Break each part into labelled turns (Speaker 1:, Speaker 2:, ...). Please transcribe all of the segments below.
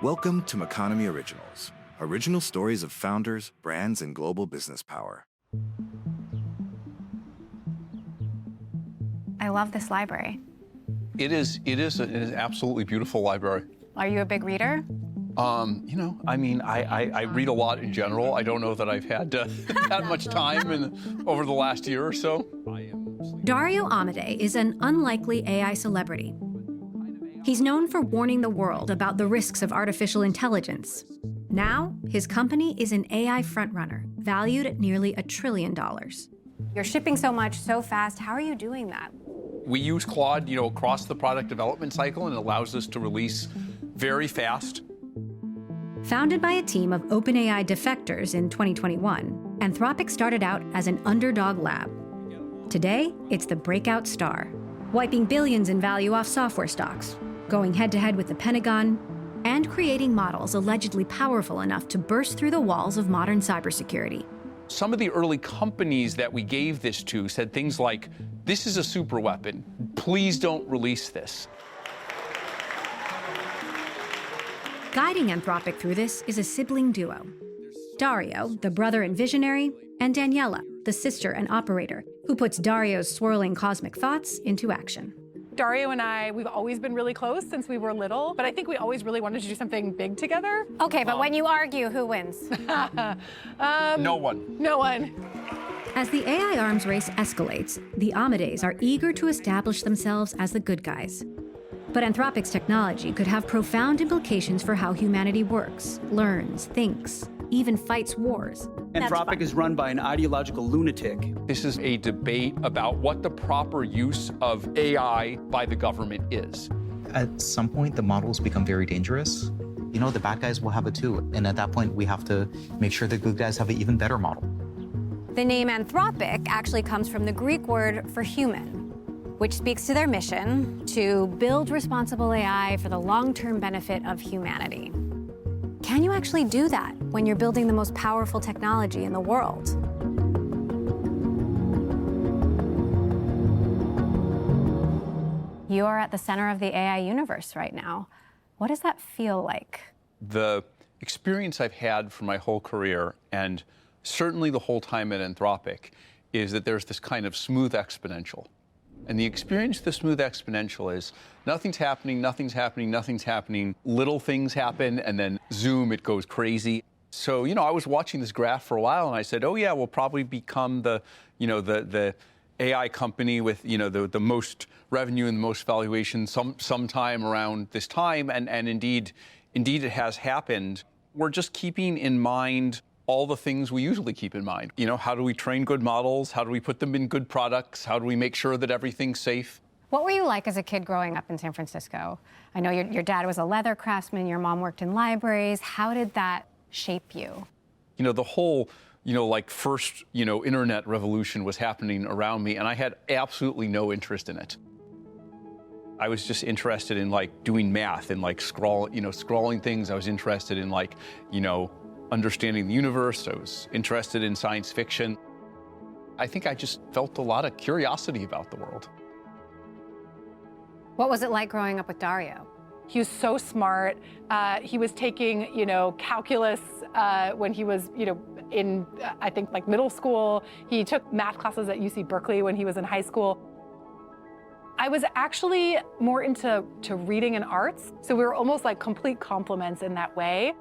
Speaker 1: Welcome to Moconomy Originals, original stories of founders, brands, and global business power.
Speaker 2: I love this library.
Speaker 3: It is an absolutely beautiful library.
Speaker 2: Are you a big reader?
Speaker 3: I read a lot in general. I don't know that I've had that much time over the last year or so.
Speaker 4: Dario Amodei is an unlikely AI celebrity. He's known for warning the world about the risks of artificial intelligence. Now, his company is an AI frontrunner, valued at nearly $1 trillion.
Speaker 2: You're shipping so much so fast. How are you doing that?
Speaker 3: We use Claude, across the product development cycle, and it allows us to release very fast.
Speaker 4: Founded by a team of OpenAI defectors in 2021, Anthropic started out as an underdog lab. Today, it's the breakout star, wiping billions in value off software stocks, going head-to-head with the Pentagon, and creating models allegedly powerful enough to burst through the walls of modern cybersecurity.
Speaker 3: Some of the early companies that we gave this to said things like, "This is a super weapon. Please don't release this."
Speaker 4: Guiding Anthropic through this is a sibling duo. Dario, the brother and visionary, and Daniela, the sister and operator, who puts Dario's swirling cosmic thoughts into action.
Speaker 5: Dario and I, we've always been really close since we were little, but I think we always really wanted to do something big together.
Speaker 2: Okay, but when you argue, who wins?
Speaker 3: No one.
Speaker 5: No one.
Speaker 4: As the AI arms race escalates, the Amodeis are eager to establish themselves as the good guys. But Anthropic's technology could have profound implications for how humanity works, learns, thinks, even fights wars.
Speaker 6: Anthropic is run by an ideological lunatic.
Speaker 3: This is a debate about what the proper use of AI by the government is.
Speaker 7: At some point, the models become very dangerous. The bad guys will have it too. And at that point, we have to make sure the good guys have an even better model.
Speaker 2: The name Anthropic actually comes from the Greek word for human, which speaks to their mission to build responsible AI for the long-term benefit of humanity. Can you actually do that when you're building the most powerful technology in the world? You are at the center of the AI universe right now. What does that feel like?
Speaker 3: The experience I've had for my whole career, and certainly the whole time at Anthropic, is that there's this kind of smooth exponential. And the experience of the smooth exponential is nothing's happening, nothing's happening, nothing's happening. Little things happen, and then zoom, it goes crazy. So, I was watching this graph for a while, and I said, oh yeah, we'll probably become the AI company with, the most revenue and the most valuation sometime around this time. And indeed it has happened. We're just keeping in mind all the things we usually keep in mind. How do we train good models? How do we put them in good products? How do we make sure that everything's safe?
Speaker 2: What were you like as a kid growing up in San Francisco? I know your dad was a leather craftsman, your mom worked in libraries. How did that shape you?
Speaker 3: The whole, first, internet revolution was happening around me, and I had absolutely no interest in it. I was just interested in doing math and scrolling things. I was interested in understanding the universe. I was interested in science fiction. I think I just felt a lot of curiosity about the world.
Speaker 2: What was it like growing up with Dario?
Speaker 5: He was so smart. He was taking, calculus when he was, in, I think, middle school. He took math classes at UC Berkeley when he was in high school. I was actually more into reading and arts, so we were almost like complete complements in that way.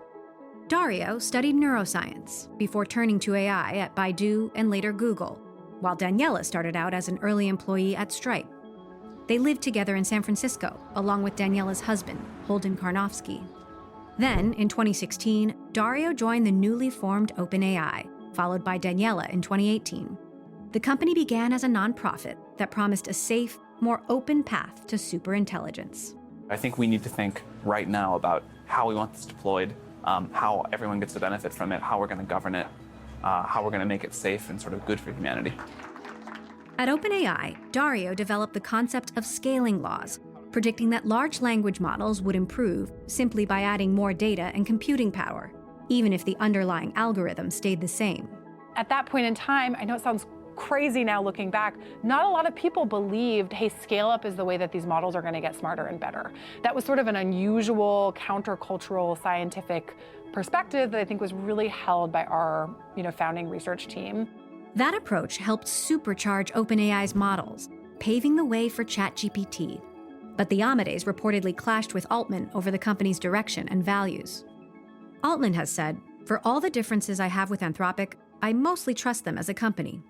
Speaker 4: Dario studied neuroscience before turning to AI at Baidu and later Google, while Daniela started out as an early employee at Stripe. They lived together in San Francisco, along with Daniela's husband, Holden Karnofsky. Then, in 2016, Dario joined the newly formed OpenAI, followed by Daniela in 2018. The company began as a nonprofit that promised a safe, more open path to superintelligence.
Speaker 8: I think we need to think right now about how we want this deployed, how everyone gets to benefit from it, how we're going to govern it, how we're going to make it safe and sort of good for humanity.
Speaker 4: At OpenAI, Dario developed the concept of scaling laws, predicting that large language models would improve simply by adding more data and computing power, even if the underlying algorithm stayed the same.
Speaker 5: At that point in time, I know it sounds crazy now looking back. Not a lot of people believed, hey, scale up is the way that these models are going to get smarter and better. That was sort of an unusual, countercultural, scientific perspective that I think was really held by our founding research team.
Speaker 4: That approach helped supercharge OpenAI's models, paving the way for ChatGPT. But the Amodeis reportedly clashed with Altman over the company's direction and values. Altman has said, "For all the differences I have with Anthropic, I mostly trust them as a company."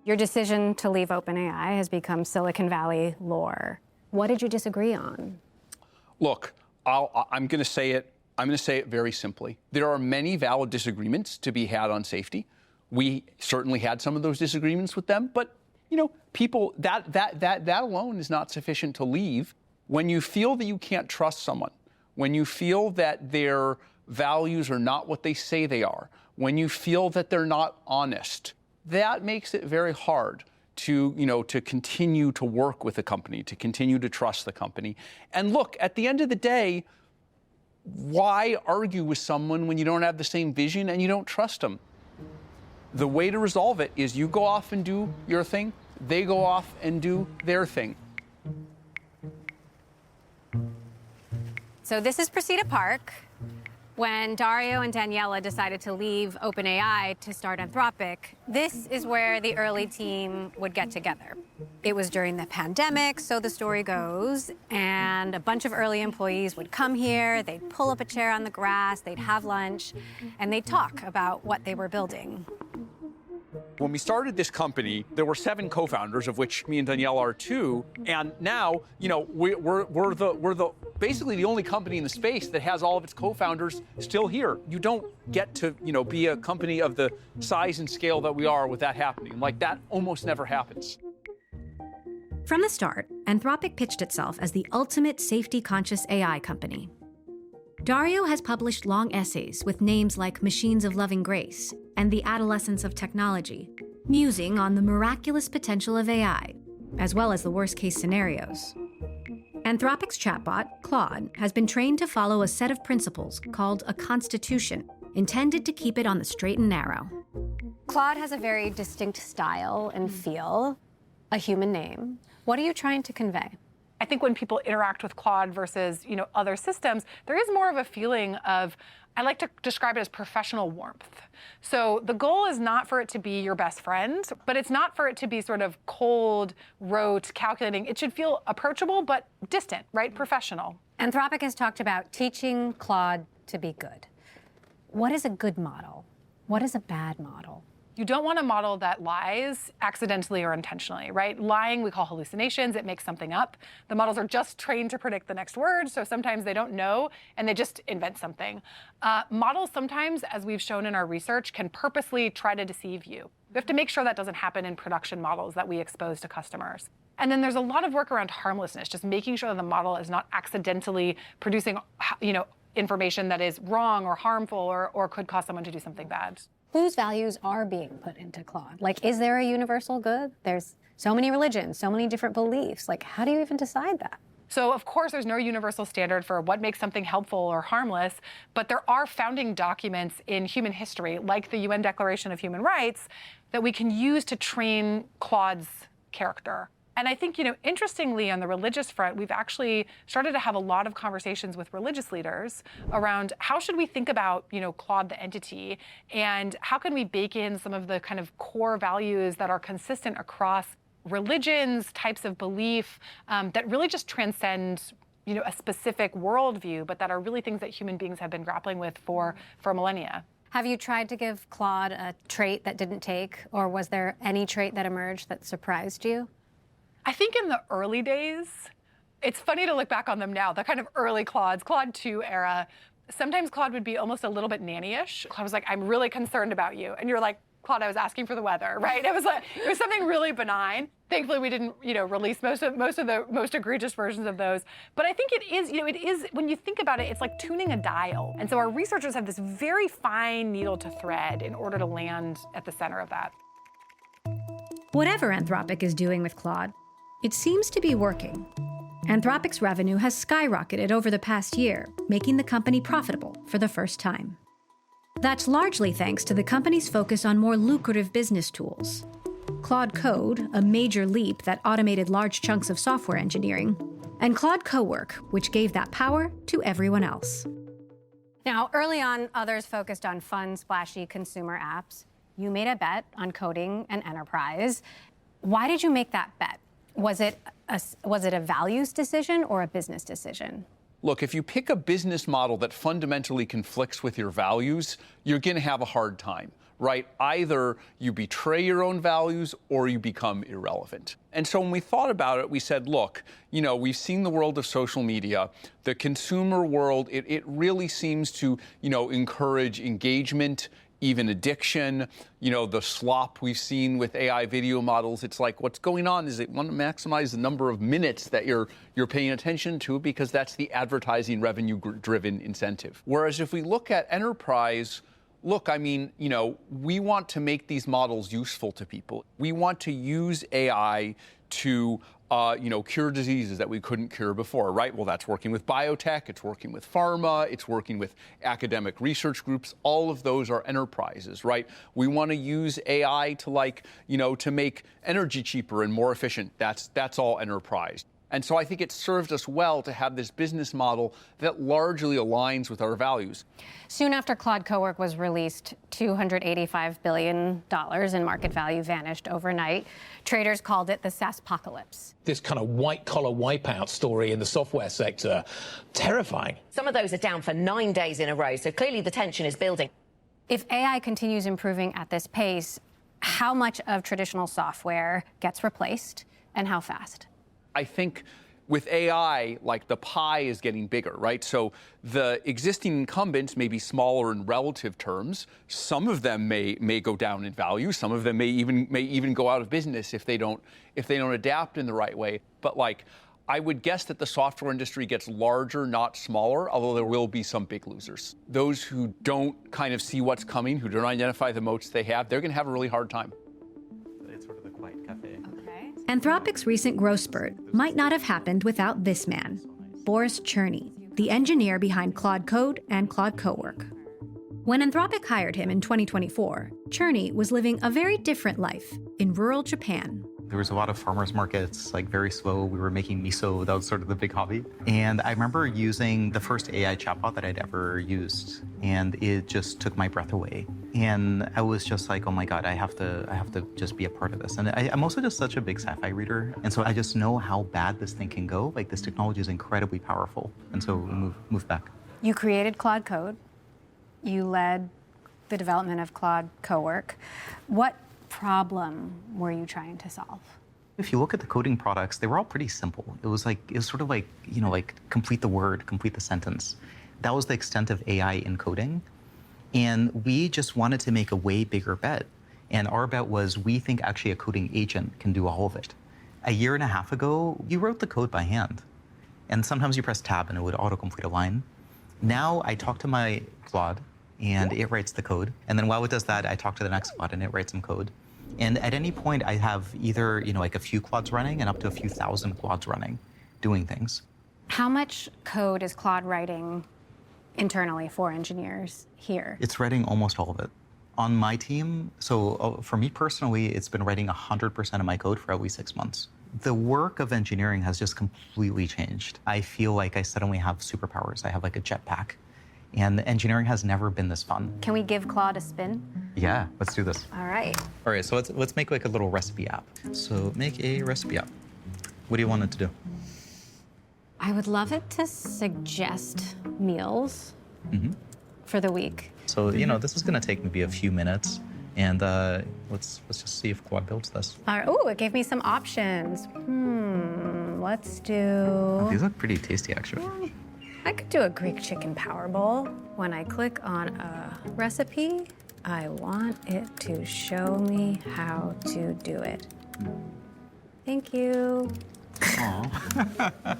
Speaker 2: Your decision to leave OpenAI has become Silicon Valley lore. What did you disagree on?
Speaker 3: Look, I'm going to say it. I'm going to say it very simply. There are many valid disagreements to be had on safety. We certainly had some of those disagreements with them, but people that alone is not sufficient to leave. When you feel that you can't trust someone, when you feel that their values are not what they say they are, when you feel that they're not honest, that makes it very hard to continue to work with a company, to continue to trust the company. And look, at the end of the day, why argue with someone when you don't have the same vision and you don't trust them? The way to resolve it is you go off and do your thing, they go off and do their thing.
Speaker 2: So this is Precita Park. When Dario and Daniela decided to leave OpenAI to start Anthropic, this is where the early team would get together. It was during the pandemic, so the story goes, and a bunch of early employees would come here, they'd pull up a chair on the grass, they'd have lunch, and they'd talk about what they were building.
Speaker 3: When we started this company, there were 7 co-founders, of which me and Daniela are 2, and now, we're basically the only company in the space that has all of its co-founders still here. You don't get to, be a company of the size and scale that we are with that happening. Like, that almost never happens.
Speaker 4: From the start, Anthropic pitched itself as the ultimate safety-conscious AI company. Dario has published long essays with names like Machines of Loving Grace and The Adolescence of Technology, musing on the miraculous potential of AI, as well as the worst-case scenarios. Anthropic's chatbot, Claude, has been trained to follow a set of principles called a constitution, intended to keep it on the straight and narrow.
Speaker 2: Claude has a very distinct style and feel, a human name. What are you trying to convey?
Speaker 5: I think when people interact with Claude versus, other systems, there is more of a feeling of, I like to describe it as professional warmth. So the goal is not for it to be your best friend, but it's not for it to be sort of cold, rote, calculating. It should feel approachable, but distant, right? Professional.
Speaker 2: Anthropic has talked about teaching Claude to be good. What is a good model? What is a bad model?
Speaker 5: You don't want a model that lies accidentally or intentionally, right? Lying we call hallucinations. It makes something up. The models are just trained to predict the next word, so sometimes they don't know, and they just invent something. Models sometimes, as we've shown in our research, can purposely try to deceive you. We have to make sure that doesn't happen in production models that we expose to customers. And then there's a lot of work around harmlessness, just making sure that the model is not accidentally producing, information that is wrong or harmful or could cause someone to do something bad.
Speaker 2: Whose values are being put into Claude? Like, is there a universal good? There's so many religions, so many different beliefs. Like, how do you even decide that?
Speaker 5: So, of course, there's no universal standard for what makes something helpful or harmless, but there are founding documents in human history, like the UN Declaration of Human Rights, that we can use to train Claude's character. And I think, interestingly, on the religious front, we've actually started to have a lot of conversations with religious leaders around how should we think about, Claude the entity, and how can we bake in some of the kind of core values that are consistent across religions, types of belief, that really just transcend, a specific worldview, but that are really things that human beings have been grappling with for millennia.
Speaker 2: Have you tried to give Claude a trait that didn't take, or was there any trait that emerged that surprised you?
Speaker 5: I think in the early days, it's funny to look back on them now, the kind of early Claudes, Claude 2 era, sometimes Claude would be almost a little bit nanny-ish. Claude was like, I'm really concerned about you. And you're like, Claude, I was asking for the weather, right? It was something really benign. Thankfully, we didn't, release most of the most egregious versions of those. But I think it is, when you think about it, it's like tuning a dial. And so our researchers have this very fine needle to thread in order to land at the center of that.
Speaker 4: Whatever Anthropic is doing with Claude, it seems to be working. Anthropic's revenue has skyrocketed over the past year, making the company profitable for the first time. That's largely thanks to the company's focus on more lucrative business tools. Claude Code, a major leap that automated large chunks of software engineering, and Claude Cowork, which gave that power to everyone else.
Speaker 2: Now, early on, others focused on fun, splashy consumer apps. You made a bet on coding and enterprise. Why did you make that bet? Was it a values decision or a business decision?
Speaker 3: Look, if you pick a business model that fundamentally conflicts with your values, you're going to have a hard time, right? Either you betray your own values or you become irrelevant. And so when we thought about it, we said, look, we've seen the world of social media. The consumer world, it really seems to, encourage engagement, even addiction, the slop we've seen with AI video models. It's like, what's going on is it want to maximize the number of minutes that you're paying attention to, because that's the advertising revenue-driven incentive. Whereas if we look at enterprise, look, we want to make these models useful to people. We want to use AI to cure diseases that we couldn't cure before, right? Well, that's working with biotech, it's working with pharma, it's working with academic research groups. All of those are enterprises, right? We want to use AI to to make energy cheaper and more efficient. That's all enterprise. And so I think it served us well to have this business model that largely aligns with our values.
Speaker 2: Soon after Claude Cowork was released, $285 billion in market value vanished overnight. Traders called it the SaaSpocalypse.
Speaker 9: This kind of white-collar wipeout story in the software sector, terrifying.
Speaker 10: Some of those are down for 9 days in a row, so clearly the tension is building.
Speaker 2: If AI continues improving at this pace, how much of traditional software gets replaced and how fast?
Speaker 3: I think with AI, the pie is getting bigger, right? So the existing incumbents may be smaller in relative terms. Some of them may go down in value. Some of them may even go out of business if they don't adapt in the right way. But I would guess that the software industry gets larger, not smaller, although there will be some big losers. Those who don't kind of see what's coming, who don't identify the moats they have, they're going to have a really hard time.
Speaker 7: It's sort of the quiet cafe.
Speaker 4: Anthropic's recent growth spurt might not have happened without this man, Boris Cherny, the engineer behind Claude Code and Claude Cowork. When Anthropic hired him in 2024, Cherny was living a very different life in rural Japan.
Speaker 7: There was a lot of farmers markets, very slow. We were making miso. That was sort of the big hobby. And I remember using the first AI chatbot that I'd ever used, and it just took my breath away. And I was just like, oh my God, I have to just be a part of this. And I'm also just such a big sci-fi reader. And so I just know how bad this thing can go. This technology is incredibly powerful. And so we moved back.
Speaker 2: You created Claude Code. You led the development of Claude Cowork. What problem were you trying to solve?
Speaker 7: If you look at the coding products, they were all pretty simple. It was sort of complete the word, complete the sentence. That was the extent of AI in coding. And we just wanted to make a way bigger bet. And our bet was, we think actually a coding agent can do all of it. A year and a half ago, you wrote the code by hand. And sometimes you press tab and it would autocomplete a line. Now I talk to my Claude and it writes the code. And then while it does that, I talk to the next Claude and it writes some code. And at any point, I have either a few Claudes running and up to a few thousand Claudes running, doing things.
Speaker 2: How much code is Claude writing internally for engineers here?
Speaker 7: It's writing almost all of it. On my team, so for me personally, it's been writing 100% of my code for at least 6 months. The work of engineering has just completely changed. I feel like I suddenly have superpowers. I have a jetpack. And engineering has never been this fun.
Speaker 2: Can we give Claude a spin?
Speaker 7: Yeah, let's do this.
Speaker 2: All right.
Speaker 7: All right, so let's make a little recipe app. So make a recipe app. What do you want it to do?
Speaker 2: I would love it to suggest meals for the week.
Speaker 7: So, this is going to take maybe a few minutes. And let's just see if Claude builds this.
Speaker 2: Oh, it gave me some options. Let's do...
Speaker 7: These look pretty tasty, actually.
Speaker 2: Yeah. I could do a Greek chicken power bowl. When I click on a recipe, I want it to show me how to do it. Thank you.
Speaker 7: Aw.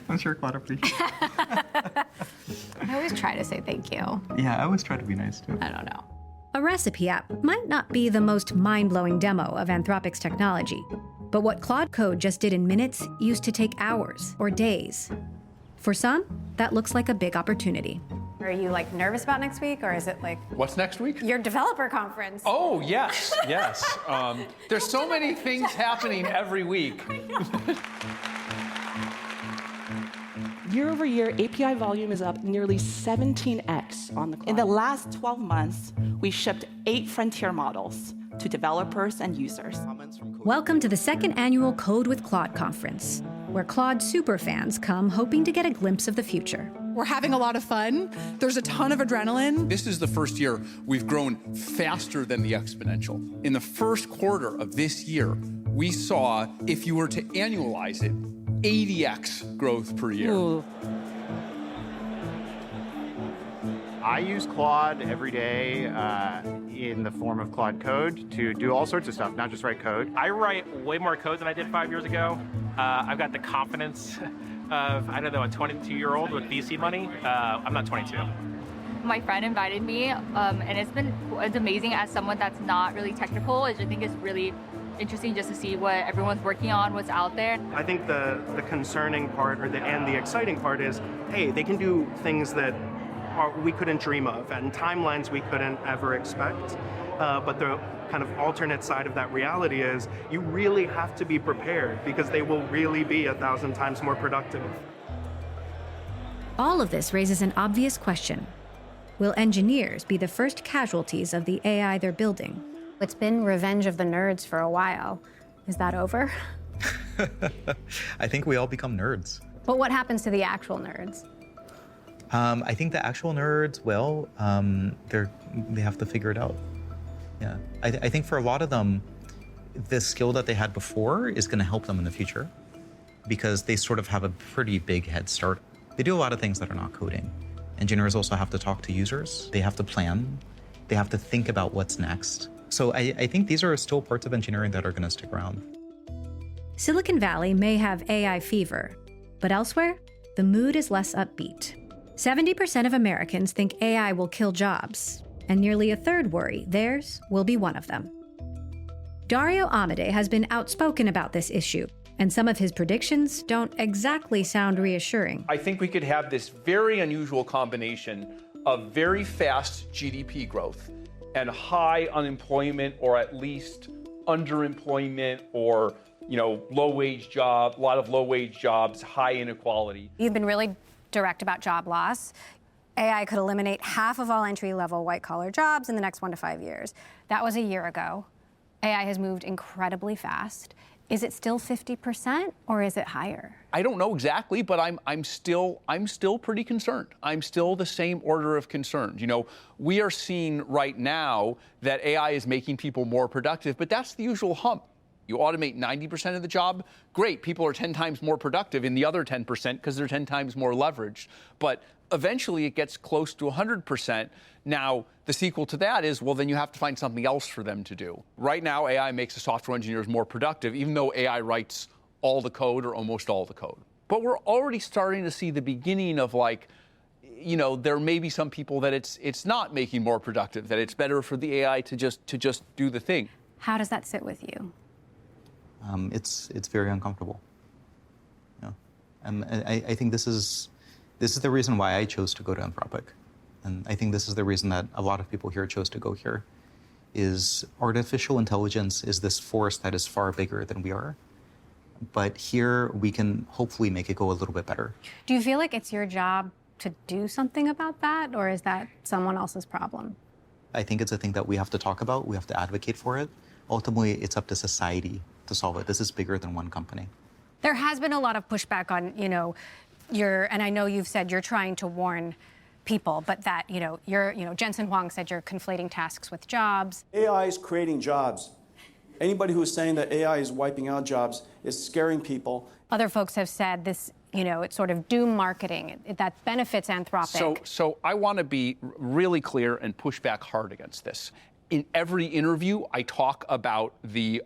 Speaker 7: I'm sure Claude appreciates it.
Speaker 2: I always try to say thank you.
Speaker 7: Yeah, I always try to be nice, too.
Speaker 2: I don't know.
Speaker 4: A recipe app might not be the most mind-blowing demo of Anthropic's technology, but what Claude Code just did in minutes used to take hours or days. For some, that looks like a big opportunity.
Speaker 2: Are you like nervous about next week, or is it like
Speaker 3: What's next week?
Speaker 2: your developer conference?
Speaker 3: Oh, yes, yes. There's so many things happening every week.
Speaker 11: Year over year, API volume is up nearly 17x on the cloud. In the last 12 months, we shipped 8 frontier models to developers and users.
Speaker 4: Welcome to the second annual Code with Claude conference, where Claude superfans come hoping to get a glimpse of the future.
Speaker 12: We're having a lot of fun. There's a ton of adrenaline.
Speaker 3: This is the first year we've grown faster than the exponential. In the first quarter of this year, we saw, if you were to annualize it, 80x growth per year.
Speaker 11: Ooh.
Speaker 13: I use Claude every day in the form of Claude Code to do all sorts of stuff, not just write code.
Speaker 14: I write way more code than I did 5 years ago. I've got the confidence of, I don't know, a 22-year-old with VC money. I'm not 22.
Speaker 15: My friend invited me, and it's amazing as someone that's not really technical. I just think it's really interesting just to see what everyone's working on, what's out there.
Speaker 16: I think the concerning part and the exciting part is, hey, they can do things that we couldn't dream of and timelines we couldn't ever expect. But the kind of alternate side of that reality is you really have to be prepared because they will really be 1,000 times more productive.
Speaker 4: All of this raises an obvious question. Will engineers be the first casualties of the AI they're building?
Speaker 2: It's been revenge of the nerds for a while. Is that over?
Speaker 7: I think we all become nerds.
Speaker 2: But what happens to the actual nerds?
Speaker 7: I think the actual nerds, well, they have to figure it out. Yeah, I think for a lot of them, the skill that they had before is going to help them in the future because they sort of have a pretty big head start. They do a lot of things that are not coding. Engineers also have to talk to users. They have to plan. They have to think about what's next. So I think these are still parts of engineering that are going to stick around.
Speaker 4: Silicon Valley may have AI fever, but elsewhere, the mood is less upbeat. 70% of Americans think AI will kill jobs, and nearly a third worry theirs will be one of them. Dario Amodei has been outspoken about this issue, and some of his predictions don't exactly sound reassuring.
Speaker 3: I think we could have this very unusual combination of very fast GDP growth and high unemployment, or at least underemployment, or low-wage job, a lot of low-wage jobs, high inequality.
Speaker 2: You've been really direct about job loss. AI could eliminate half of all entry-level white-collar jobs in the next 1 to 5 years. That was a year ago. AI has moved incredibly fast. Is it still 50% or is it higher?
Speaker 3: I don't know exactly, but I'm still pretty concerned. I'm still the same order of concerns. We are seeing right now that AI is making people more productive, but that's the usual hump. You automate 90% of the job, great. People are 10 times more productive in the other 10% because they're 10 times more leveraged. But eventually it gets close to 100%. Now, the sequel to that is, well, then you have to find something else for them to do. Right now, AI makes the software engineers more productive, even though AI writes all the code or almost all the code. But we're already starting to see the beginning of there may be some people that it's not making more productive, that it's better for the AI to just do the thing.
Speaker 2: How does that sit with you?
Speaker 7: It's very uncomfortable. And I think this is the reason why I chose to go to Anthropic. And I think this is the reason that a lot of people here chose to go here, is artificial intelligence is this force that is far bigger than we are. But here we can hopefully make it go a little bit better.
Speaker 2: Do you feel like it's your job to do something about that, or is that someone else's problem?
Speaker 7: I think it's a thing that we have to talk about. We have to advocate for it. Ultimately, it's up to society to solve it. This is bigger than one company.
Speaker 2: There has been a lot of pushback on, and I know you've said you're trying to warn people, but that, Jensen Huang said you're conflating tasks with jobs.
Speaker 17: AI is creating jobs. Anybody who is saying that AI is wiping out jobs is scaring people.
Speaker 2: Other folks have said this, it's sort of doom marketing that benefits Anthropic.
Speaker 3: So I want to be really clear and push back hard against this. In every interview, I talk about the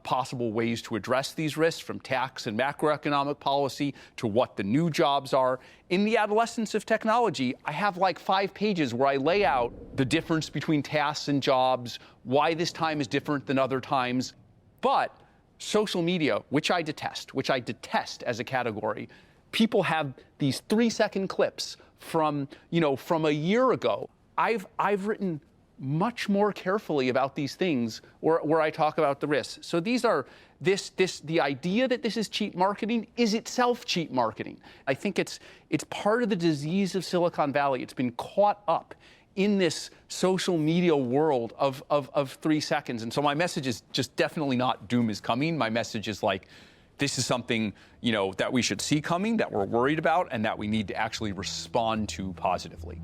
Speaker 3: possible ways to address these risks, from tax and macroeconomic policy to what the new jobs are. In the adolescence of technology, I have like 5 pages where I lay out the difference between tasks and jobs, why this time is different than other times. But social media, which I detest as a category, people have these 3-second clips from a year ago. I've written much more carefully about these things where I talk about the risks. So these are the idea that this is cheap marketing is itself cheap marketing. I think it's part of the disease of Silicon Valley. It's been caught up in this social media world of 3 seconds. And so my message is just definitely not doom is coming. My message is like, this is something, that we should see coming, that we're worried about, and that we need to actually respond to positively.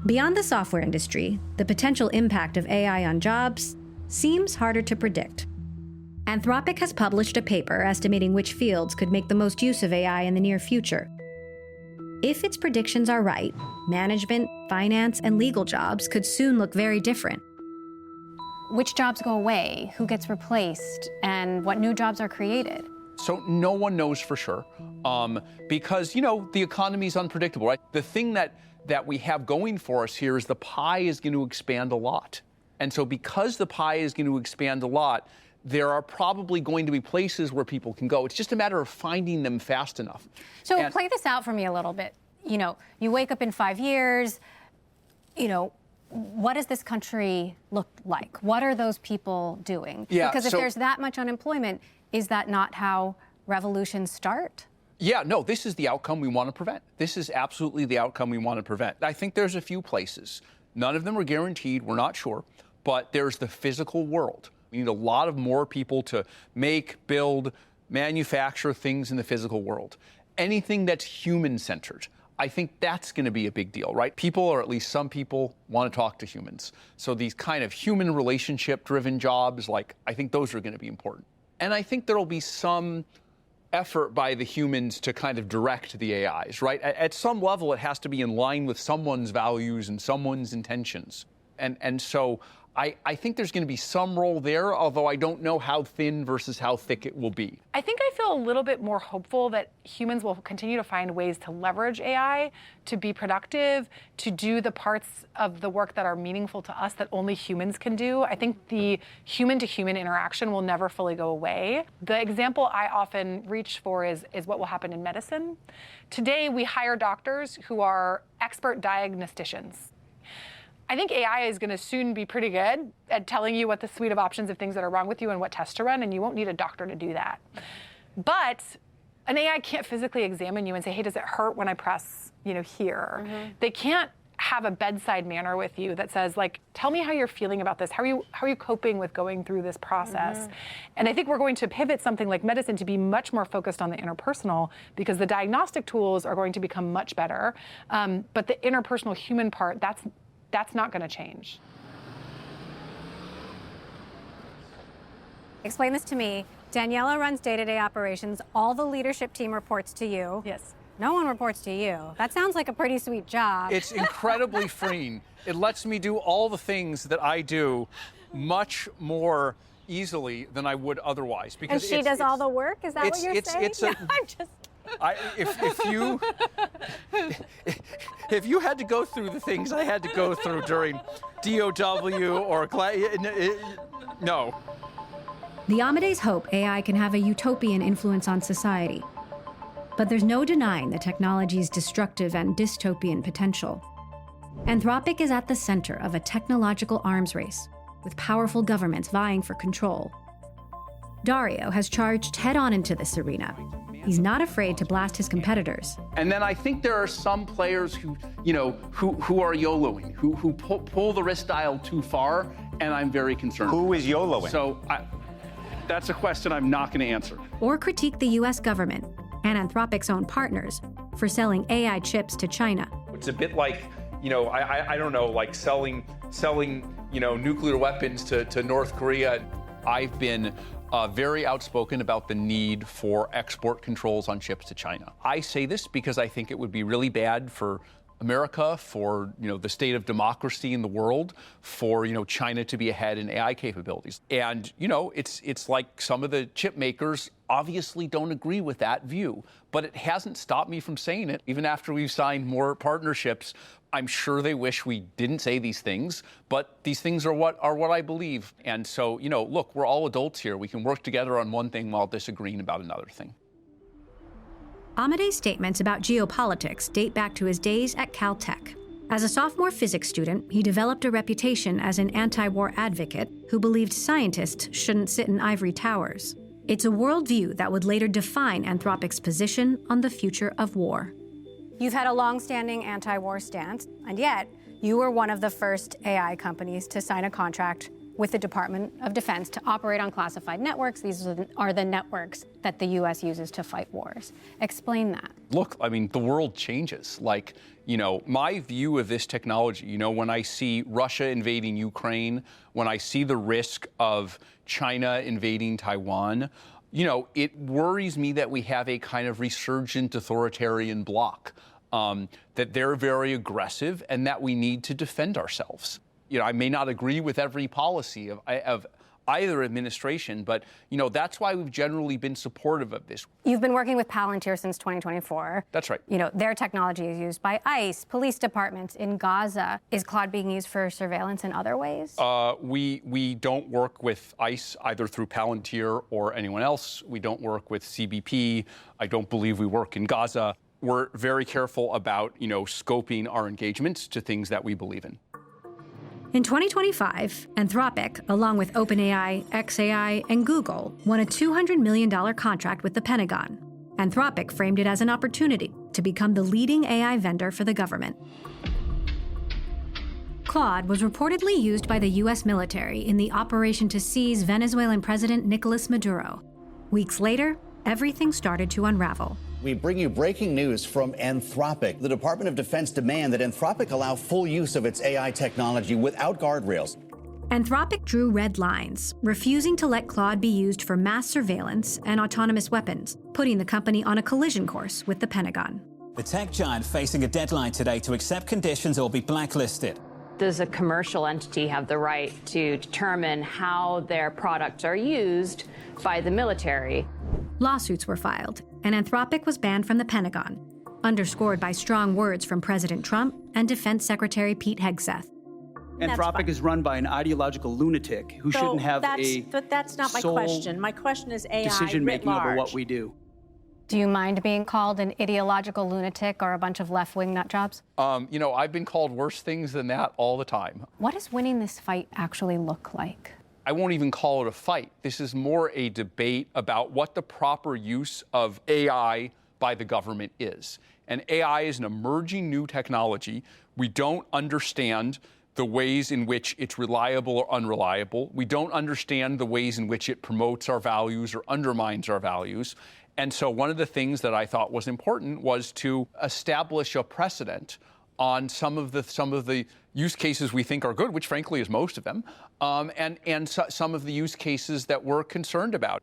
Speaker 4: Beyond the software industry, the potential impact of AI on jobs seems harder to predict. Anthropic has published a paper estimating which fields could make the most use of AI in the near future. If its predictions are right, management, finance, and legal jobs could soon look very different.
Speaker 2: Which jobs go away, who gets replaced, and what new jobs are created?
Speaker 3: So no one knows for sure, because, the economy is unpredictable, right? The thing that we have going for us here is the pie is going to expand a lot. And so because the pie is going to expand a lot, there are probably going to be places where people can go. It's just a matter of finding them fast enough.
Speaker 2: So play this out for me a little bit. You wake up in 5 years, what does this country look like? What are those people doing?
Speaker 3: Yeah,
Speaker 2: because if there's that much unemployment, is that not how revolutions start?
Speaker 3: Yeah, no, this is the outcome we want to prevent. This is absolutely the outcome we want to prevent. I think there's a few places. None of them are guaranteed, we're not sure, but there's the physical world. We need a lot of more people to make, build, manufacture things in the physical world. Anything that's human-centered. I think that's going to be a big deal, right? People, or at least some people, want to talk to humans. So these kind of human relationship-driven jobs, I think those are going to be important. And I think there will be some effort by the humans to kind of direct the AIs, right? At some level, it has to be in line with someone's values and someone's intentions. And so I think there's going to be some role there, although I don't know how thin versus how thick it will be.
Speaker 5: I think I feel a little bit more hopeful that humans will continue to find ways to leverage AI, to be productive, to do the parts of the work that are meaningful to us that only humans can do. I think the human-to-human interaction will never fully go away. The example I often reach for is what will happen in medicine. Today, we hire doctors who are expert diagnosticians. I think AI is going to soon be pretty good at telling you what the suite of options of things that are wrong with you and what tests to run, and you won't need a doctor to do that. But an AI can't physically examine you and say, hey, does it hurt when I press, here? Mm-hmm. They can't have a bedside manner with you that says, tell me how you're feeling about this. How are you coping with going through this process? Mm-hmm. And I think we're going to pivot something like medicine to be much more focused on the interpersonal, because the diagnostic tools are going to become much better. But the interpersonal human part, that's not going to change.
Speaker 2: Explain this to me. Daniela runs day-to-day operations. All the leadership team reports to you.
Speaker 5: Yes.
Speaker 2: No one reports to you. That sounds like a pretty sweet job.
Speaker 3: It's incredibly freeing. It lets me do all the things that I do much more easily than I would otherwise.
Speaker 2: Because and she does all the work? Is that what you're saying? I'm just...
Speaker 3: If you had to go through the things I had to go through during DOW or no.
Speaker 4: The Amodeis hope AI can have a utopian influence on society. But there's no denying the technology's destructive and dystopian potential. Anthropic is at the center of a technological arms race, with powerful governments vying for control. Dario has charged head-on into this arena. He's not afraid to blast his competitors.
Speaker 3: And then I think there are some players who are YOLOing, who pull the risk dial too far, and I'm very concerned.
Speaker 18: Who is YOLOing?
Speaker 3: So that's a question I'm not going to answer.
Speaker 4: Or critique the U.S. government and Anthropic's own partners for selling AI chips to China.
Speaker 3: It's a bit like, I don't know, like selling nuclear weapons to North Korea. I've been very outspoken about the need for export controls on chips to China. I say this because I think it would be really bad for America, for the state of democracy in the world, for China to be ahead in AI capabilities. And it's like some of the chip makers obviously don't agree with that view, but it hasn't stopped me from saying it. Even after we've signed more partnerships, I'm sure they wish we didn't say these things, but these things are what I believe. And so, look, we're all adults here. We can work together on one thing while disagreeing about another thing.
Speaker 4: Amodei's statements about geopolitics date back to his days at Caltech. As a sophomore physics student, he developed a reputation as an anti-war advocate who believed scientists shouldn't sit in ivory towers. It's a worldview that would later define Anthropic's position on the future of war.
Speaker 2: You've had a long-standing anti-war stance, and yet you were one of the first AI companies to sign a contract with the Department of Defense to operate on classified networks. These are the networks that the U.S. uses to fight wars. Explain that.
Speaker 3: Look, I mean, the world changes. Like, my view of this technology, when I see Russia invading Ukraine, when I see the risk of China invading Taiwan, it worries me that we have a kind of resurgent authoritarian bloc, that they're very aggressive and that we need to defend ourselves. I may not agree with every policy of either administration, but, that's why we've generally been supportive of this.
Speaker 2: You've been working with Palantir since 2024.
Speaker 3: That's right.
Speaker 2: Their technology is used by ICE, police departments in Gaza. Is Claude being used for surveillance in other ways?
Speaker 3: We don't work with ICE either through Palantir or anyone else. We don't work with CBP. I don't believe we work in Gaza. We're very careful about, scoping our engagements to things that we believe in.
Speaker 4: In 2025, Anthropic, along with OpenAI, xAI, and Google, won a $200 million contract with the Pentagon. Anthropic framed it as an opportunity to become the leading AI vendor for the government. Claude was reportedly used by the U.S. military in the operation to seize Venezuelan President Nicolas Maduro. Weeks later, everything started to unravel.
Speaker 18: We bring you breaking news from Anthropic. The Department of Defense demand that Anthropic allow full use of its AI technology without guardrails.
Speaker 4: Anthropic drew red lines, refusing to let Claude be used for mass surveillance and autonomous weapons, putting the company on a collision course with the Pentagon.
Speaker 19: The tech giant facing a deadline today to accept conditions or be blacklisted.
Speaker 20: Does a commercial entity have the right to determine how their products are used by the military?
Speaker 4: Lawsuits were filed, and Anthropic was banned from the Pentagon, underscored by strong words from President Trump and Defense Secretary Pete Hegseth.
Speaker 6: Anthropic is run by an ideological lunatic who shouldn't have
Speaker 21: But that's not my question. My question is AI
Speaker 6: decision-making
Speaker 21: writ
Speaker 6: over
Speaker 21: large.
Speaker 6: what we do.
Speaker 2: Do you mind being called an ideological lunatic or a bunch of left-wing nut jobs?
Speaker 3: I've been called worse things than that all the time.
Speaker 2: What does winning this fight actually look like?
Speaker 3: I won't even call it a fight. This is more a debate about what the proper use of AI by the government is. And AI is an emerging new technology. We don't understand the ways in which it's reliable or unreliable. We don't understand the ways in which it promotes our values or undermines our values. And so one of the things that I thought was important was to establish a precedent on some of the use cases we think are good, which frankly is most of them, and some of the use cases that we're concerned about.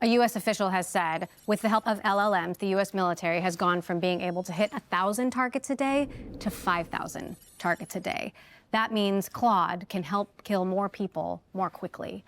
Speaker 2: A U.S. official has said, with the help of LLMs, the U.S. military has gone from being able to hit 1,000 targets a day to 5,000 targets a day. That means Claude can help kill more people more quickly.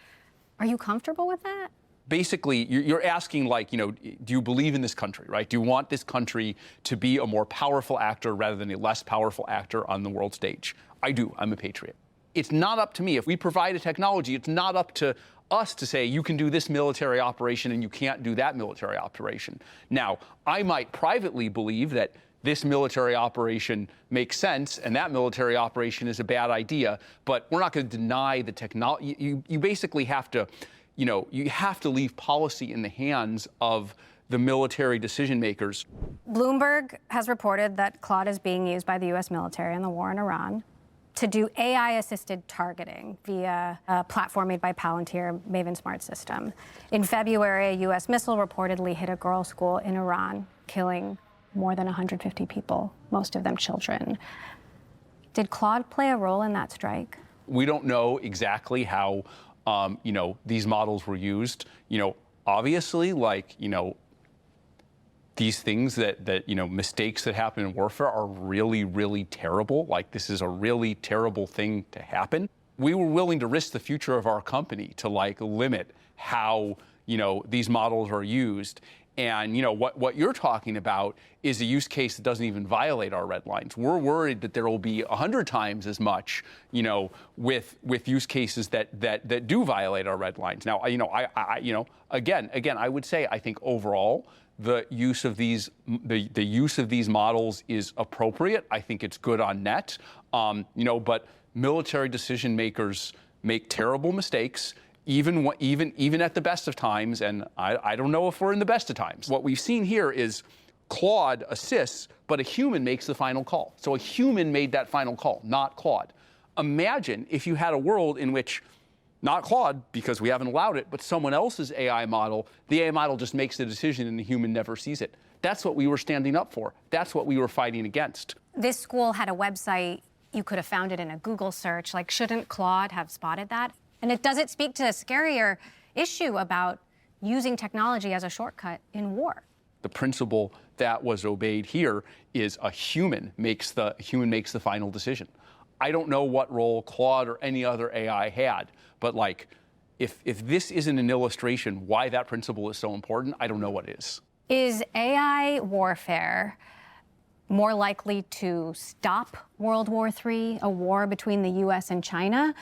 Speaker 2: Are you comfortable with that?
Speaker 3: Basically, you're asking, do you believe in this country, right? Do you want this country to be a more powerful actor rather than a less powerful actor on the world stage? I do. I'm a patriot. It's not up to me. If we provide a technology, it's not up to us to say you can do this military operation and you can't do that military operation. Now, I might privately believe that this military operation makes sense and that military operation is a bad idea, but we're not going to deny the technology. You basically have to, you have to leave policy in the hands of the military decision makers.
Speaker 2: Bloomberg has reported that Claude is being used by the U.S. military in the war in Iran to do AI-assisted targeting via a platform made by Palantir, Maven Smart System. In February, a U.S. missile reportedly hit a girls' school in Iran, killing more than 150 people, most of them children. Did Claude play a role in that strike?
Speaker 3: We don't know exactly how, these models were used. Obviously, these things that mistakes that happen in warfare are really, really terrible. This is a really terrible thing to happen. We were willing to risk the future of our company to limit how, these models are used. And what you're talking about is a use case that doesn't even violate our red lines. We're worried that there will be 100 times as much, with use cases that do violate our red lines. Now, again, I would say I think overall the use of these models is appropriate. I think it's good on net. But military decision makers make terrible mistakes. Even at the best of times, and I don't know if we're in the best of times. What we've seen here is Claude assists, but a human makes the final call. So a human made that final call, not Claude. Imagine if you had a world in which, not Claude, because we haven't allowed it, but someone else's AI model, the AI model just makes the decision and the human never sees it. That's what we were standing up for. That's what we were fighting against.
Speaker 2: This school had a website. You could have found it in a Google search. Like, shouldn't Claude have spotted that? And does it speak to a scarier issue about using technology as a shortcut in war?
Speaker 3: The principle that was obeyed here is a human makes the final decision. I don't know what role Claude or any other AI had, but if this isn't an illustration why that principle is so important, I don't know what is.
Speaker 2: Is AI warfare more likely to stop World War III, a war between the U.S. and China?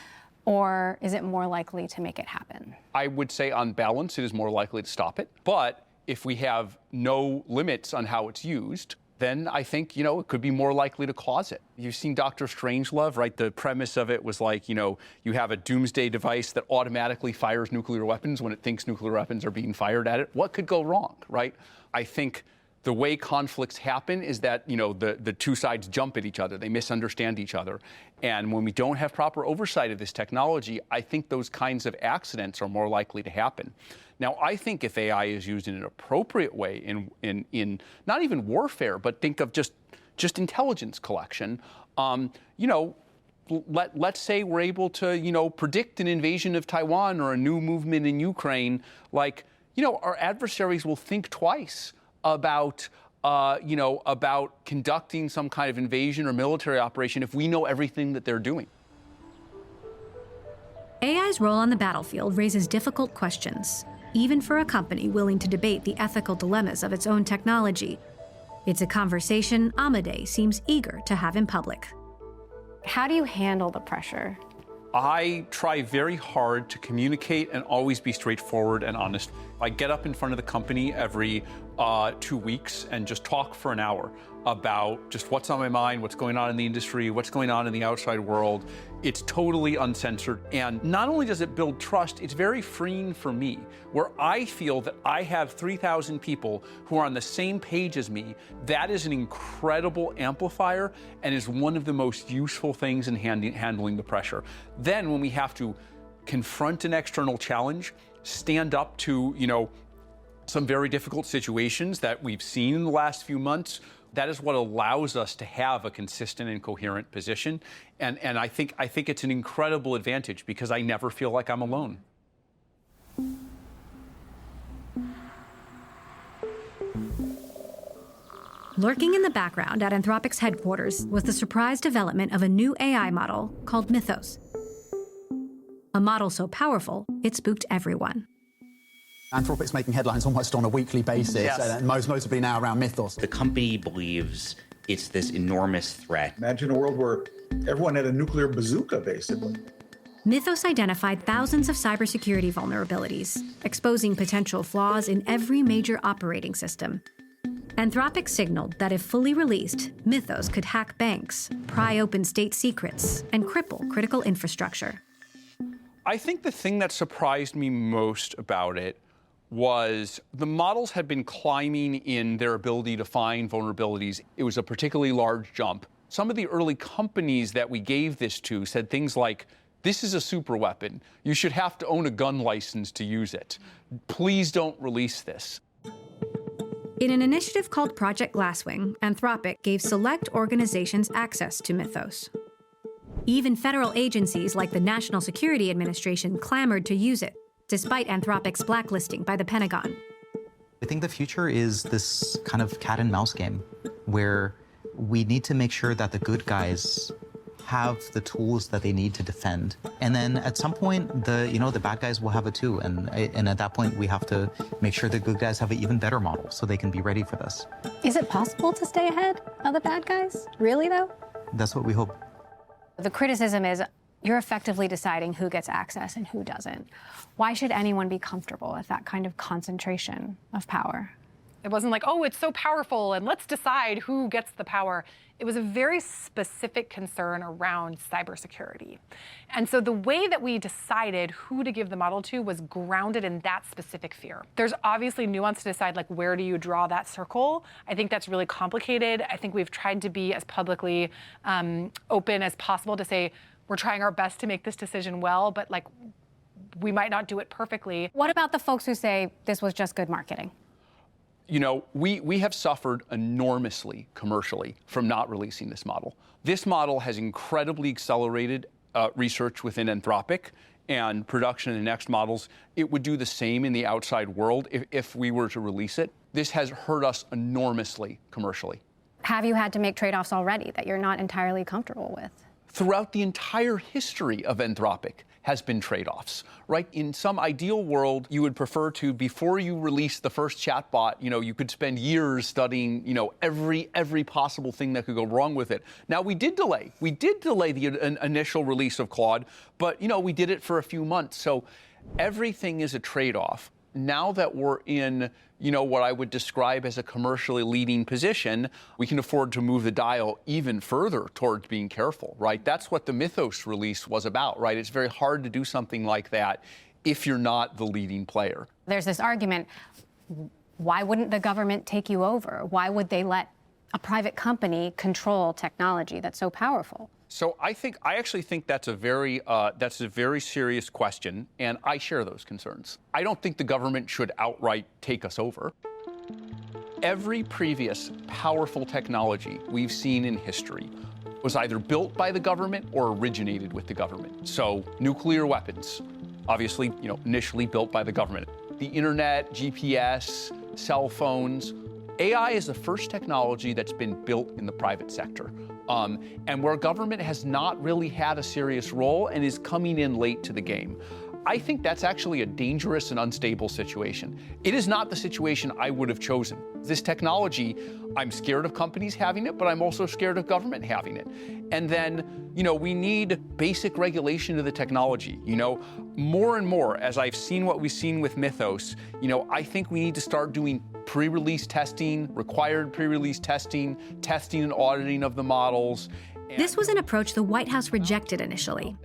Speaker 2: Or is it more likely to make it happen?
Speaker 3: I would say on balance, it is more likely to stop it. But if we have no limits on how it's used, then I think, it could be more likely to cause it. You've seen Dr. Strangelove, right? The premise of it was you have a doomsday device that automatically fires nuclear weapons when it thinks nuclear weapons are being fired at it. What could go wrong, right? I think the way conflicts happen is that, the two sides jump at each other. They misunderstand each other. And when we don't have proper oversight of this technology, I think those kinds of accidents are more likely to happen. Now, I think if AI is used in an appropriate way in not even warfare, but think of just intelligence collection, let's say we're able to, predict an invasion of Taiwan or a new movement in Ukraine, our adversaries will think twice about conducting some kind of invasion or military operation if we know everything that they're doing.
Speaker 4: AI's role on the battlefield raises difficult questions, even for a company willing to debate the ethical dilemmas of its own technology. It's a conversation Amodei seems eager to have in public.
Speaker 2: How do you handle the pressure?
Speaker 3: I try very hard to communicate and always be straightforward and honest. I get up in front of the company every 2 weeks and just talk for an hour about just what's on my mind, what's going on in the industry, what's going on in the outside world. It's totally uncensored. And not only does it build trust, it's very freeing for me, where I feel that I have 3,000 people who are on the same page as me. That is an incredible amplifier and is one of the most useful things in handling the pressure. Then when we have to confront an external challenge, stand up to, some very difficult situations that we've seen in the last few months, that is what allows us to have a consistent and coherent position. And I think it's an incredible advantage because I never feel like I'm alone.
Speaker 4: Lurking in the background at Anthropic's headquarters was the surprise development of a new AI model called Mythos. A model so powerful, it spooked everyone.
Speaker 1: Anthropic's making headlines almost on a weekly basis, and most notably now around Mythos.
Speaker 22: The company believes it's this enormous threat.
Speaker 23: Imagine a world where everyone had a nuclear bazooka, basically.
Speaker 4: Mythos identified thousands of cybersecurity vulnerabilities, exposing potential flaws in every major operating system. Anthropic signaled that if fully released, Mythos could hack banks, pry open state secrets, and cripple critical infrastructure.
Speaker 3: I think the thing that surprised me most about it was the models had been climbing in their ability to find vulnerabilities. It was a particularly large jump. Some of the early companies that we gave this to said things like, this is a super weapon. You should have to own a gun license to use it. Please don't release this.
Speaker 4: In an initiative called Project Glasswing, Anthropic gave select organizations access to Mythos. Even federal agencies like the National Security Administration clamored to use it, despite Anthropic's blacklisting by the Pentagon.
Speaker 7: I think the future is this kind of cat and mouse game where we need to make sure that the good guys have the tools that they need to defend. And then at some point, the bad guys will have it too. And at that point, we have to make sure the good guys have an even better model so they can be ready for this.
Speaker 2: Is it possible to stay ahead of the bad guys? Really, though?
Speaker 7: That's what we hope.
Speaker 2: The criticism is you're effectively deciding who gets access and who doesn't. Why should anyone be comfortable with that kind of concentration of power?
Speaker 5: It wasn't like, oh, it's so powerful and let's decide who gets the power. It was a very specific concern around cybersecurity. And so the way that we decided who to give the model to was grounded in that specific fear. There's obviously nuance to decide, like, where do you draw that circle? I think that's really complicated. I think we've tried to be as publicly open as possible to say, we're trying our best to make this decision well, but like, we might not do it perfectly.
Speaker 2: What about the folks who say this was just good marketing?
Speaker 3: You know, we have suffered enormously commercially from not releasing this model. This model has incredibly accelerated research within Anthropic and production of the next models. It would do the same in the outside world if we were to release it. This has hurt us enormously commercially.
Speaker 2: Have you had to make trade-offs already that you're not entirely comfortable with?
Speaker 3: Throughout the entire history of Anthropic has been trade-offs, right? In some ideal world, you would prefer to, before you release the first chatbot, you could spend years studying, every possible thing that could go wrong with it. Now, we did delay the initial release of Claude, but, we did it for a few months. So everything is a trade-off. Now that we're in, what I would describe as a commercially leading position, we can afford to move the dial even further towards being careful, right? That's what the Mythos release was about, right? It's very hard to do something like that if you're not the leading player.
Speaker 2: There's this argument, why wouldn't the government take you over? Why would they let a private company control technology that's so powerful?
Speaker 3: So I actually think that's a very serious question, and I share those concerns. I don't think the government should outright take us over. Every previous powerful technology we've seen in history was either built by the government or originated with the government. So nuclear weapons, obviously, initially built by the government. The internet, GPS, cell phones. AI is the first technology that's been built in the private sector. And where government has not really had a serious role and is coming in late to the game. I think that's actually a dangerous and unstable situation. It is not the situation I would have chosen. This technology, I'm scared of companies having it, but I'm also scared of government having it. And then, we need basic regulation of the technology. More and more, as I've seen what we've seen with Mythos, I think we need to start doing pre-release testing, required pre-release testing and auditing of the models.
Speaker 4: This was an approach the White House rejected initially.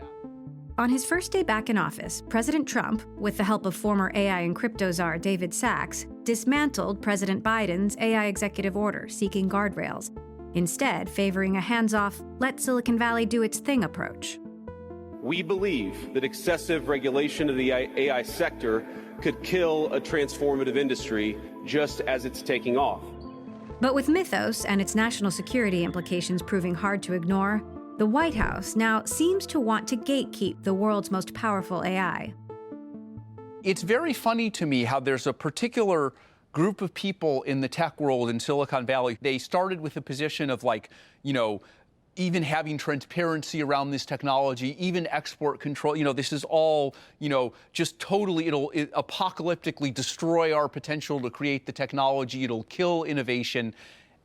Speaker 4: On his first day back in office, President Trump, with the help of former AI and crypto czar David Sachs, dismantled President Biden's AI executive order seeking guardrails, instead favoring a hands-off, let Silicon Valley do its thing approach.
Speaker 8: We believe that excessive regulation of the AI sector could kill a transformative industry just as it's taking off.
Speaker 4: But with Mythos and its national security implications proving hard to ignore, the White House now seems to want to gatekeep the world's most powerful AI.
Speaker 3: It's very funny to me how there's a particular group of people in the tech world in Silicon Valley. They started with a position of even having transparency around this technology, even export control. This is all, just totally, it'll apocalyptically destroy our potential to create the technology. It'll kill innovation.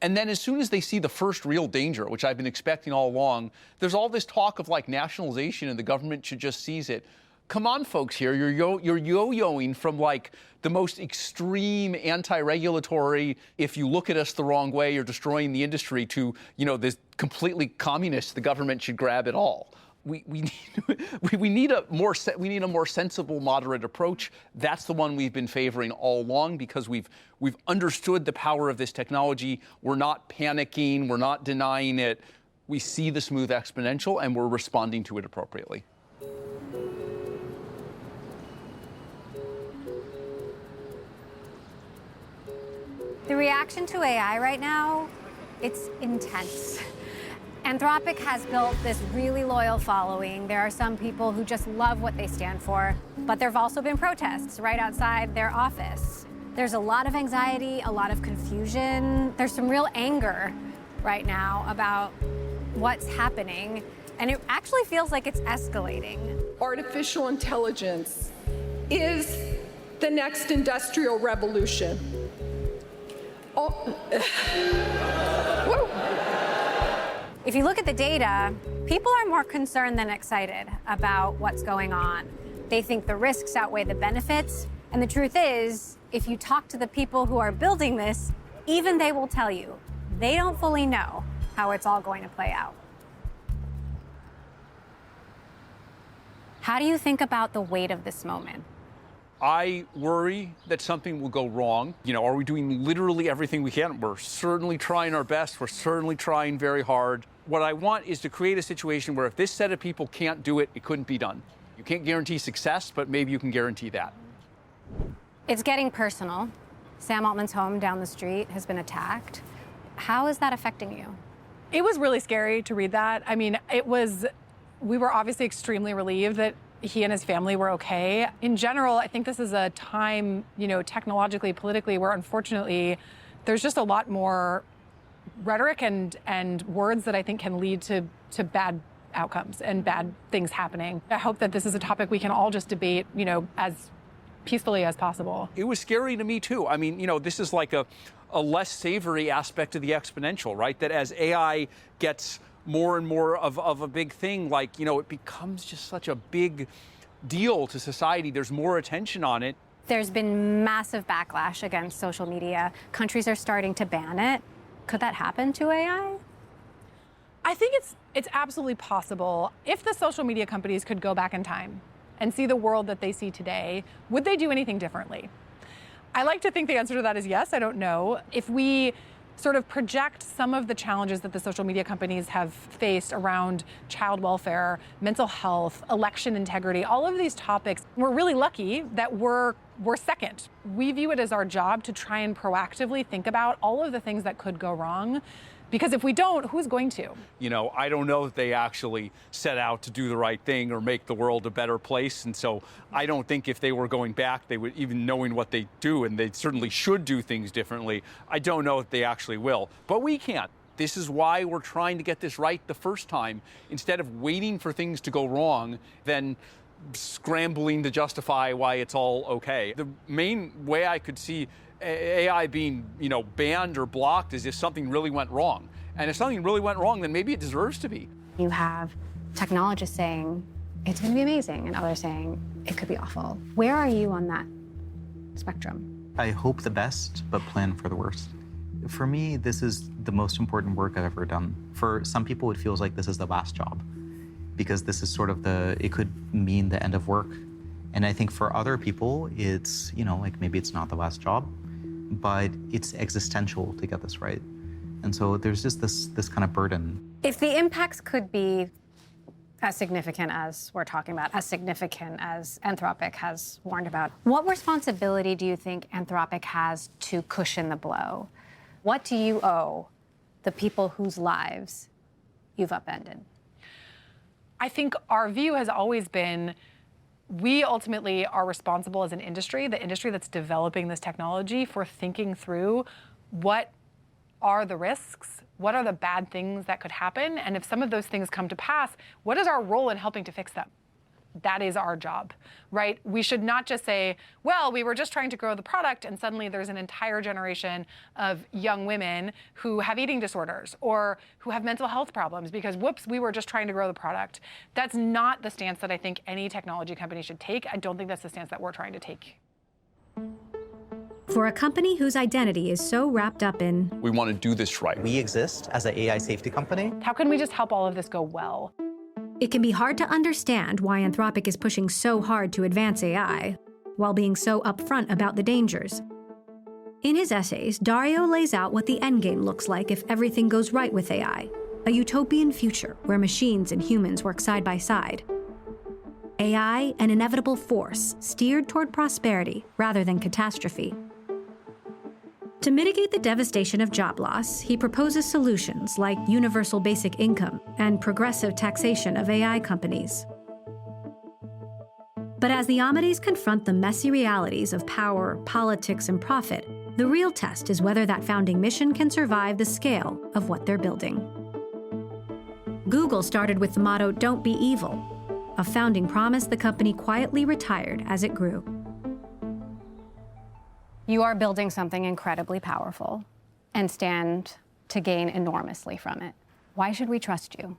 Speaker 3: And then as soon as they see the first real danger, which I've been expecting all along, there's all this talk of nationalization and the government should just seize it. Come on, folks here, you're yo-yoing from the most extreme anti-regulatory, if you look at us the wrong way, you're destroying the industry, to, this completely communist, the government should grab it all. We need a more sensible, moderate approach. That's the one we've been favoring all along because we've understood the power of this technology. We're not panicking. We're not denying it. We see the smooth exponential, and we're responding to it appropriately.
Speaker 2: The reaction to AI right now, it's intense. Anthropic has built this really loyal following. There are some people who just love what they stand for, but there have also been protests right outside their office. There's a lot of anxiety, a lot of confusion. There's some real anger right now about what's happening. and it actually feels like it's escalating.
Speaker 9: Artificial intelligence is the next industrial revolution.
Speaker 2: If you look at the data, people are more concerned than excited about what's going on. They think the risks outweigh the benefits, and the truth is, if you talk to the people who are building this, even they will tell you they don't fully know how it's all going to play out. How do you think about the weight of this moment?
Speaker 3: I worry that something will go wrong. You know, are we doing literally everything we can? We're certainly trying our best. We're certainly trying very hard. What I want is to create a situation where if this set of people can't do it, it couldn't be done. You can't guarantee success, but maybe you can guarantee that.
Speaker 2: It's getting personal. Sam Altman's home down the street has been attacked. How is that affecting you?
Speaker 5: It was really scary to read that. I mean, we were obviously extremely relieved that he and his family were okay. In general, I think this is a time, technologically, politically, where unfortunately there's just a lot more rhetoric and words that I think can lead to bad outcomes and bad things happening. I hope that this is a topic we can all just debate, as peacefully as possible.
Speaker 3: It was scary to me too. I mean, this is like a less savory aspect of the exponential, right? That as AI gets more and more of a big thing, it becomes just such a big deal to society. There's more attention on it.
Speaker 2: There's been massive backlash against social media. Countries are starting to ban it. Could that happen to AI?
Speaker 5: I think it's absolutely possible. If the social media companies could go back in time and see the world that they see today, would they do anything differently? I like to think the answer to that is yes. I don't know. If we sort of project some of the challenges that the social media companies have faced around child welfare, mental health, election integrity, all of these topics, we're really lucky that we're second. We view it as our job to try and proactively think about all of the things that could go wrong. Because if we don't, who's going to?
Speaker 3: I don't know that they actually set out to do the right thing or make the world a better place. And so I don't think if they were going back, they would, even knowing what they do, and they certainly should do things differently, I don't know if they actually will. But we can't. This is why we're trying to get this right the first time, instead of waiting for things to go wrong, then scrambling to justify why it's all okay. The main way I could see AI being, banned or blocked is if something really went wrong. And if something really went wrong, then maybe it deserves to be.
Speaker 2: You have technologists saying it's going to be amazing and others saying it could be awful. Where are you on that spectrum?
Speaker 7: I hope the best, but plan for the worst. For me, this is the most important work I've ever done. For some people, it feels like this is the last job because this is sort of it could mean the end of work. And I think for other people, it's, maybe it's not the last job, but it's existential to get this right. And so there's just this kind of burden.
Speaker 2: If the impacts could be as significant as we're talking about, as significant as Anthropic has warned about, what responsibility do you think Anthropic has to cushion the blow? What do you owe the people whose lives you've upended?
Speaker 5: I think our view has always been we ultimately are responsible as an industry, the industry that's developing this technology, for thinking through what are the risks, what are the bad things that could happen, and if some of those things come to pass, what is our role in helping to fix them? That is our job, right? We should not just say, well, we were just trying to grow the product and suddenly there's an entire generation of young women who have eating disorders or who have mental health problems because, whoops, we were just trying to grow the product. That's not the stance that I think any technology company should take. I don't think that's the stance that we're trying to take.
Speaker 4: For a company whose identity is so wrapped up in...
Speaker 3: We want to do this right.
Speaker 7: We exist as an AI safety company.
Speaker 5: How can we just help all of this go well?
Speaker 4: It can be hard to understand why Anthropic is pushing so hard to advance AI, while being so upfront about the dangers. In his essays, Dario lays out what the endgame looks like if everything goes right with AI, a utopian future where machines and humans work side by side. AI, an inevitable force, steered toward prosperity rather than catastrophe. To mitigate the devastation of job loss, he proposes solutions like universal basic income and progressive taxation of AI companies. But as the Amodeis confront the messy realities of power, politics, and profit, the real test is whether that founding mission can survive the scale of what they're building. Google started with the motto, "Don't be evil," a founding promise the company quietly retired as it grew.
Speaker 2: You are building something incredibly powerful and stand to gain enormously from it. Why should we trust you?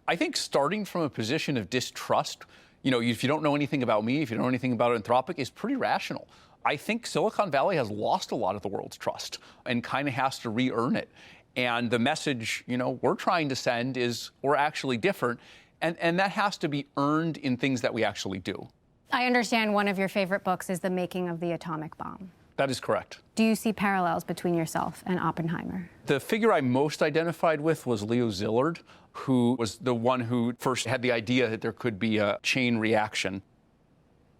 Speaker 3: I think starting from a position of distrust, if you don't know anything about me, if you don't know anything about Anthropic, is pretty rational. I think Silicon Valley has lost a lot of the world's trust and kind of has to re-earn it. And the message, we're trying to send is we're actually different. And that has to be earned in things that we actually do.
Speaker 2: I understand one of your favorite books is The Making of the Atomic Bomb.
Speaker 3: That is correct.
Speaker 2: Do you see parallels between yourself and Oppenheimer?
Speaker 3: The figure I most identified with was Leo Szilard, who was the one who first had the idea that there could be a chain reaction.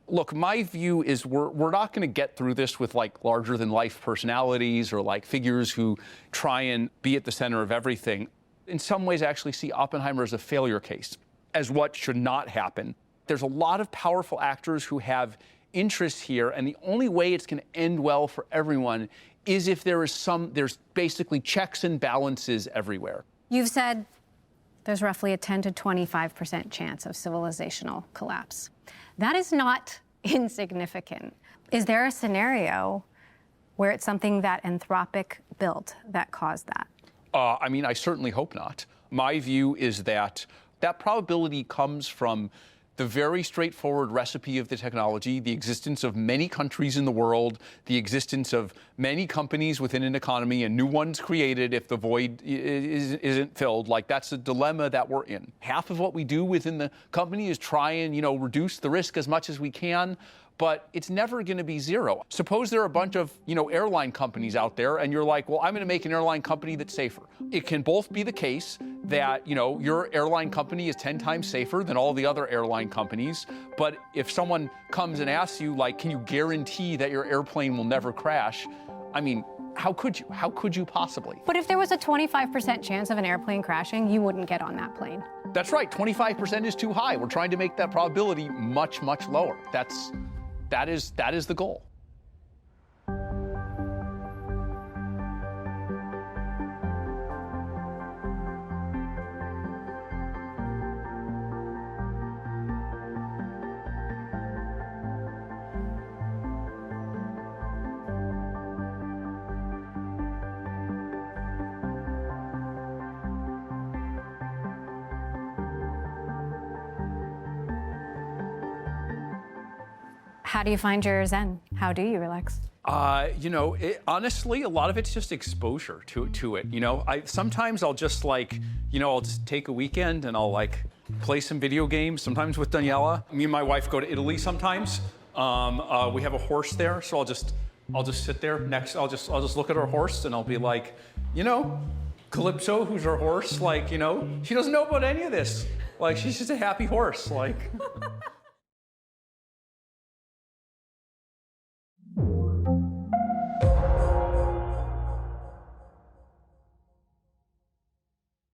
Speaker 3: Look, my view is we're not going to get through this with larger-than-life personalities or figures who try and be at the center of everything. In some ways, I actually see Oppenheimer as a failure case, as what should not happen. There's a lot of powerful actors who have interests here, and the only way it's going to end well for everyone is if there's basically checks and balances everywhere.
Speaker 2: You've said there's roughly a 10 to 25% chance of civilizational collapse. That is not insignificant. Is there a scenario where it's something that Anthropic built that caused that?
Speaker 3: I certainly hope not. My view is that probability comes from the very straightforward recipe of the technology, the existence of many countries in the world, the existence of many companies within an economy, and new ones created if the void isn't filled. That's a dilemma that we're in. Half of what we do within the company is try and, reduce the risk as much as we can, but it's never going to be zero. Suppose there are a bunch of, airline companies out there, and you're like, well, I'm going to make an airline company that's safer. It can both be the case that, your airline company is 10 times safer than all the other airline companies. But if someone comes and asks you, can you guarantee that your airplane will never crash? How could you? How could you possibly?
Speaker 2: But if there was a 25% chance of an airplane crashing, you wouldn't get on that plane.
Speaker 3: That's right. 25% is too high. We're trying to make that probability much, much lower. That is the goal.
Speaker 2: How do you find your zen? How do you relax?
Speaker 3: Honestly, a lot of it's just exposure to it. Sometimes I'll just I'll just take a weekend and I'll play some video games. Sometimes with Daniela, me and my wife go to Italy sometimes. We have a horse there, so I'll just sit there next. I'll just look at our horse and I'll be like, Calypso, who's our horse, she doesn't know about any of this. She's just a happy horse,